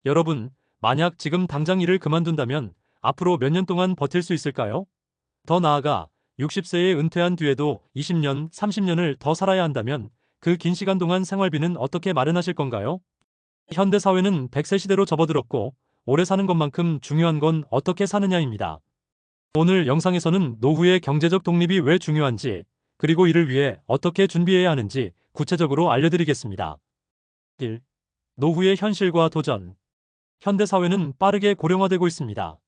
여러분, 만약 지금 당장 일을 그만둔다면 앞으로 몇 년 동안 버틸 수 있을까요? 더 나아가 60세에 은퇴한 뒤에도 20년, 30년을 더 살아야 한다면 그 긴 시간 동안 생활비는 어떻게 마련하실 건가요? 현대 사회는 100세 시대로 접어들었고 오래 사는 것만큼 중요한 건 어떻게 사느냐입니다. 오늘 영상에서는 노후의 경제적 독립이 왜 중요한지, 그리고 이를 위해 어떻게 준비해야 하는지 구체적으로 알려드리겠습니다. 1. 노후의 현실과 도전. 현대 사회는 빠르게 고령화되고 있습니다.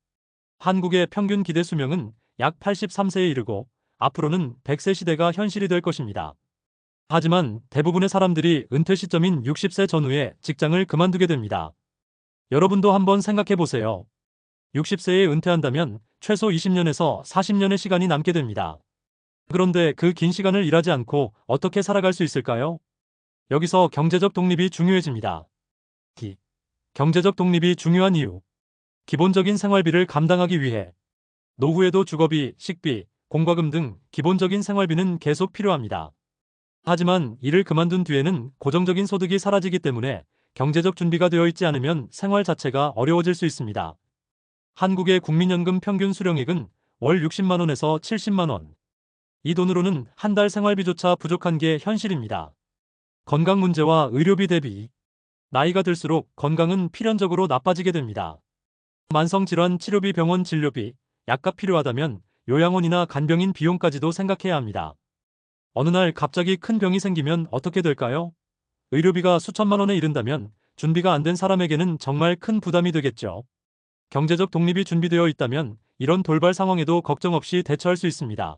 한국의 평균 기대 수명은 약 83세에 이르고 앞으로는 100세 시대가 현실이 될 것입니다. 하지만 대부분의 사람들이 은퇴 시점인 60세 전후에 직장을 그만두게 됩니다. 여러분도 한번 생각해 보세요. 60세에 은퇴한다면 최소 20년에서 40년의 시간이 남게 됩니다. 그런데 그 긴 시간을 일하지 않고 어떻게 살아갈 수 있을까요? 여기서 경제적 독립이 중요해집니다. 경제적 독립이 중요한 이유. 기본적인 생활비를 감당하기 위해. 노후에도 주거비, 식비, 공과금 등 기본적인 생활비는 계속 필요합니다. 하지만 일을 그만둔 뒤에는 고정적인 소득이 사라지기 때문에 경제적 준비가 되어 있지 않으면 생활 자체가 어려워질 수 있습니다. 한국의 국민연금 평균 수령액은 월 60만 원에서 70만 원. 이 돈으로는 한 달 생활비조차 부족한 게 현실입니다. 건강 문제와 의료비 대비. 나이가 들수록 건강은 필연적으로 나빠지게 됩니다. 만성질환 치료비, 병원 진료비, 약값 필요하다면 요양원이나 간병인 비용까지도 생각해야 합니다. 어느 날 갑자기 큰 병이 생기면 어떻게 될까요? 의료비가 수천만 원에 이른다면 준비가 안 된 사람에게는 정말 큰 부담이 되겠죠. 경제적 독립이 준비되어 있다면 이런 돌발 상황에도 걱정 없이 대처할 수 있습니다.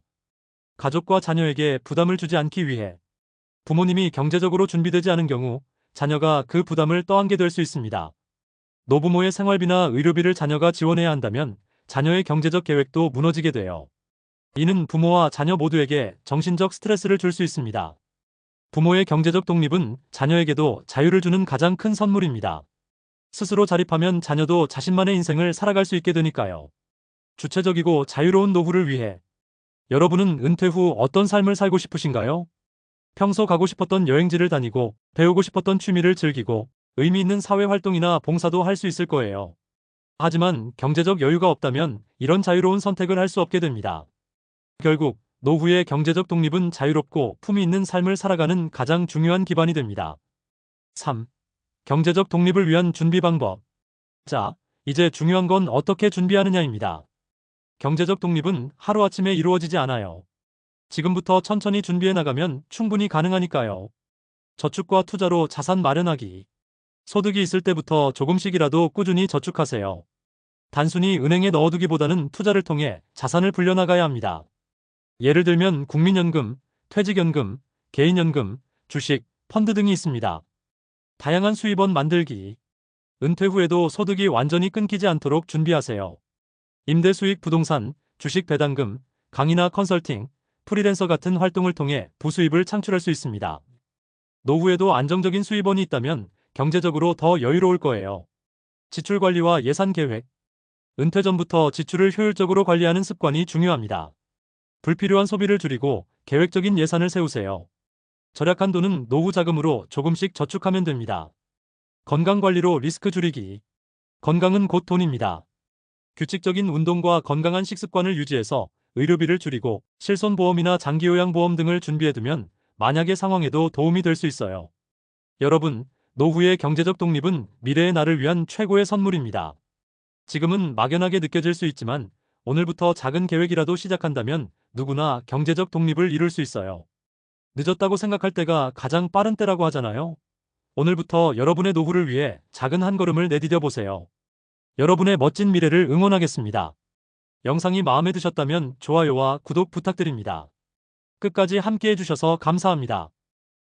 가족과 자녀에게 부담을 주지 않기 위해. 부모님이 경제적으로 준비되지 않은 경우 자녀가 그 부담을 떠안게 될 수 있습니다. 노부모의 생활비나 의료비를 자녀가 지원해야 한다면 자녀의 경제적 계획도 무너지게 돼요. 이는 부모와 자녀 모두에게 정신적 스트레스를 줄 수 있습니다. 부모의 경제적 독립은 자녀에게도 자유를 주는 가장 큰 선물입니다. 스스로 자립하면 자녀도 자신만의 인생을 살아갈 수 있게 되니까요. 주체적이고 자유로운 노후를 위해. 여러분은 은퇴 후 어떤 삶을 살고 싶으신가요? 평소 가고 싶었던 여행지를 다니고 배우고 싶었던 취미를 즐기고 의미 있는 사회활동이나 봉사도 할 수 있을 거예요. 하지만 경제적 여유가 없다면 이런 자유로운 선택을 할 수 없게 됩니다. 결국 노후의 경제적 독립은 자유롭고 품위 있는 삶을 살아가는 가장 중요한 기반이 됩니다. 3. 경제적 독립을 위한 준비 방법. 자, 이제 중요한 건 어떻게 준비하느냐입니다. 경제적 독립은 하루아침에 이루어지지 않아요. 지금부터 천천히 준비해 나가면 충분히 가능하니까요. 저축과 투자로 자산 마련하기. 소득이 있을 때부터 조금씩이라도 꾸준히 저축하세요. 단순히 은행에 넣어두기보다는 투자를 통해 자산을 불려나가야 합니다. 예를 들면 국민연금, 퇴직연금, 개인연금, 주식, 펀드 등이 있습니다. 다양한 수입원 만들기. 은퇴 후에도 소득이 완전히 끊기지 않도록 준비하세요. 임대 수익 부동산, 주식 배당금, 강의나 컨설팅, 프리랜서 같은 활동을 통해 부수입을 창출할 수 있습니다. 노후에도 안정적인 수입원이 있다면 경제적으로 더 여유로울 거예요. 지출 관리와 예산 계획. 은퇴 전부터 지출을 효율적으로 관리하는 습관이 중요합니다. 불필요한 소비를 줄이고 계획적인 예산을 세우세요. 절약한 돈은 노후 자금으로 조금씩 저축하면 됩니다. 건강 관리로 리스크 줄이기. 건강은 곧 돈입니다. 규칙적인 운동과 건강한 식습관을 유지해서 의료비를 줄이고 실손보험이나 장기요양보험 등을 준비해두면 만약의 상황에도 도움이 될 수 있어요. 여러분, 노후의 경제적 독립은 미래의 나를 위한 최고의 선물입니다. 지금은 막연하게 느껴질 수 있지만 오늘부터 작은 계획이라도 시작한다면 누구나 경제적 독립을 이룰 수 있어요. 늦었다고 생각할 때가 가장 빠른 때라고 하잖아요. 오늘부터 여러분의 노후를 위해 작은 한 걸음을 내디뎌 보세요. 여러분의 멋진 미래를 응원하겠습니다. 영상이 마음에 드셨다면 좋아요와 구독 부탁드립니다. 끝까지 함께 해주셔서 감사합니다.